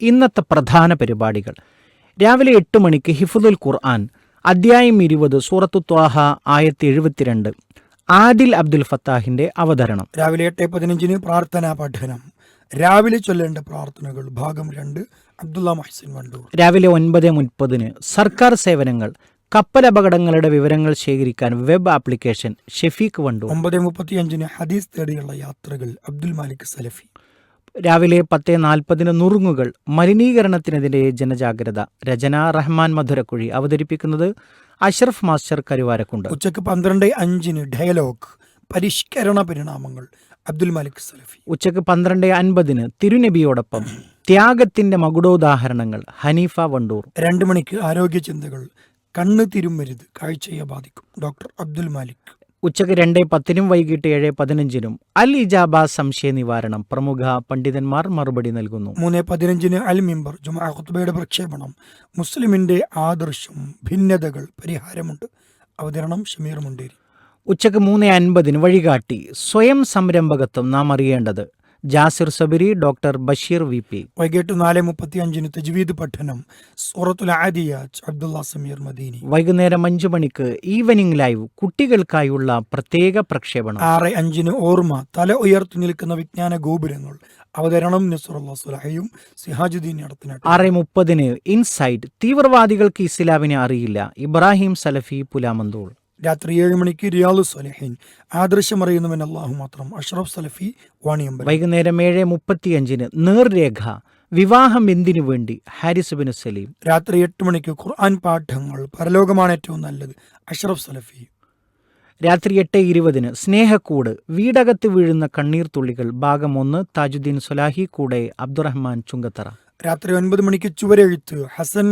ഇന്നത്തെ പ്രധാന പരിപാടികൾ. രാവിലെ 8 മണിക്ക് ഹിഫ്ദുൽ ഖുർആൻ, അധ്യായം 20, സൂറത്തു ത്വാഹ, ആയത്ത് 72, ആദിൽ അബ്ദുൽ ഫത്താഹിന്റെ അവതരണം. രാവിലെ 8:15 പ്രാർത്ഥനാ പഠനം. രാവിലെ ചൊല്ലേണ്ട പ്രാർത്ഥനകൾ ഭാഗം 2, അബ്ദുള്ള മുഹ്സിൻ വണ്ടൂർ. രാവിലെ 9:30 സർക്കാർ സേവനങ്ങൾ, കപ്പൽ അപകടങ്ങളുടെ വിവരങ്ങൾ ശേഖരിക്കാൻ വെബ് ആപ്ലിക്കേഷൻ ഷെഫീഖ് വണ്ടൂർ. 9:35 ഹദീസ് തേടിയുള്ള യാത്രകൾ, അബ്ദുൽ മാലിക് സലഫി. രാവിലെ 10:40 നുറുങ്ങുകൾ, മലിനീകരണത്തിനെതിരെ ജനജാഗ്രത, രചന റഹ്മാൻ മധുരക്കുഴി, അവതരിപ്പിക്കുന്നത് അഷ്റഫ് മാസ്റ്റർ കരുവാരക്കുണ്ട്. ഉച്ചക്ക് 12:05 ഡയലോഗ്, പരിഷ്കരണ പരിണാമങ്ങൾ, അബ്ദുൽ മാലിക് സലഫി. ഉച്ചക്ക് 12:50 തിരുനബിയോടൊപ്പം, ത്യാഗത്തിന്റെ മകുടോദാഹരണങ്ങൾ, ഹനീഫ വണ്ടൂർ. 2 മണിക്ക് ആരോഗ്യ ചിന്തകൾ, കണ്ണ് തിരുമരുത്, കാഴ്ചയെ ബാധിക്കും, ഡോക്ടർ അബ്ദുൽ മാലിക്. ഉച്ചക്ക് 2:10 വൈകിട്ട് 7:15 അൽ ഇജാബ സംശയ നിവാരണം, പ്രമുഖ പണ്ഡിതന്മാർ മറുപടി നൽകുന്നു. 3:15 അൽ മിമ്പർ, ജുമുഅ ഖുത്ബയുടെ പ്രക്ഷേപണം, മുസ്ലിമിന്റെ ആദർശം, ഭിന്നതകൾ, പരിഹാരമുണ്ട്, അവതരണം ഷമീർ മുണ്ടേരി. ഉച്ചക്ക് 3:50 വഴികാട്ടി, സ്വയം സംരംഭകത്വം നാം അറിയേണ്ടത്, ജാസിർ സബരി, ഡോക്ടർ ബഷീർ വി.പി. വൈകിട്ട് 4:35 തജ്വീദ് പഠനം, സൂറത്തുൽ ആദിയാത്ത്, അബ്ദുള്ള സമീർ മദീനി. വൈകുന്നേരം 5 മണിക്ക് ഈവനിംഗ് ലൈവ്, കുട്ടികൾക്കായുള്ള പ്രത്യേക പ്രക്ഷേപണം. 6:05 ഓർമ്മ, തല ഉയർത്തി നിൽക്കുന്ന വിജ്ഞാന ഗോപുരങ്ങൾ, അവതരണം നസ്റുല്ലാ സുലഹയും സിഹാജുദ്ദീൻ നടത്തിനാട്ട്. 6:30 ഇൻസൈറ്റ്, തീവ്രവാദികൾക്ക് ഇസ്ലാമിനെ അറിയില്ല, ഇബ്രാഹിം സലഫി പുലാമന്തൂൾ. രാത്രി 7 മണിക്ക് റിയാദുസ് സ്വാലിഹീൻ, ആദർശമറിയുന്നവൻ അല്ലാഹു മാത്രം, അഷ്റഫ് സലഫി വാണിയമ്പലം. വൈകുന്നേരം 7:35 നേർരേഖ, വിവാഹം എന്തിനു വേണ്ടി, ഹാരിസ് ബിൻ സലീം. രാത്രി 8 മണിക്ക് ഖുർആൻ പാഠങ്ങൾ, പരലോകമാണ് ഏറ്റവും നല്ലത്, അഷ്റഫ് സലഫി. രാത്രി 8:20 സ്നേഹക്കൂട്, വീടകത്ത് വീഴുന്ന കണ്ണീർ തുള്ളികൾ, ഭാഗം 1, താജുദ്ദീൻ സ്വലാഹി, കൂടെ അബ്ദുറഹ്മാൻ ചുങ്കത്തറ. രാത്രി 9 മണിക്ക് ചുവരെഴുത്ത്, ഹസൻ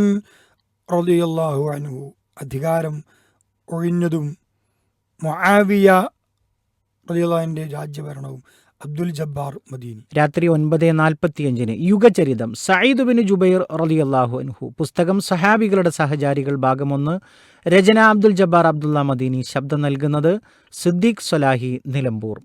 റളിയല്ലാഹു അൻഹു അധികാരം ഒഴിഞ്ഞതും മുആവിയ റളിയല്ലാഹുവിന്റെ രാജ്യഭരണവും, അബ്ദുൽ ജബ്ബാർ മദീനി. രാത്രി 9:45 യുഗചരിതം, സഈദ് ബിൻ ജുബൈർ റളിയല്ലാഹു അൻഹു, പുസ്തകം സഹാബികളുടെ സഹചാരികൾ, ഭാഗം 1, രചന അബ്ദുൽ ജബ്ബാർ അബ്ദുള്ള മദീനി, ശബ്ദം നൽകുന്നത് സിദ്ദീഖ് സ്വലാഹി നിലമ്പൂർ.